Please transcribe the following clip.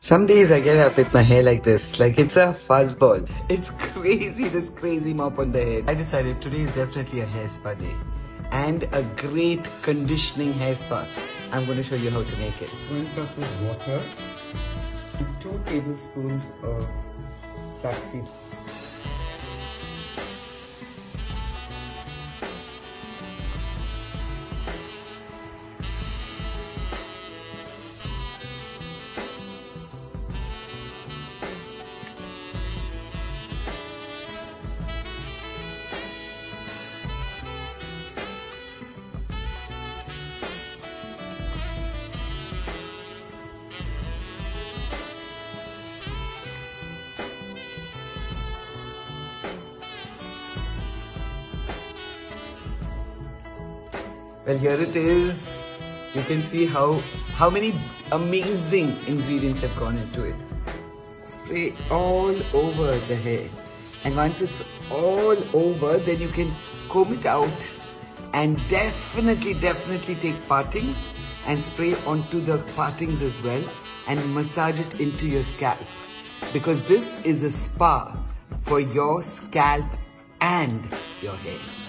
Some days I get up with my hair like this, like it's a fuzzball. It's crazy, this crazy mop on the head. I decided today is definitely a hair spa day and a great conditioning hair spa. I'm going to show you how to make it. 1 cup of water, 2 tablespoons of flaxseed. Well, here it is. You can see how many amazing ingredients have gone into it. Spray all over the hair. And once it's all over, then you can comb it out and definitely take partings and spray onto the partings as well and massage it into your scalp. Because this is a spa for your scalp and your hair.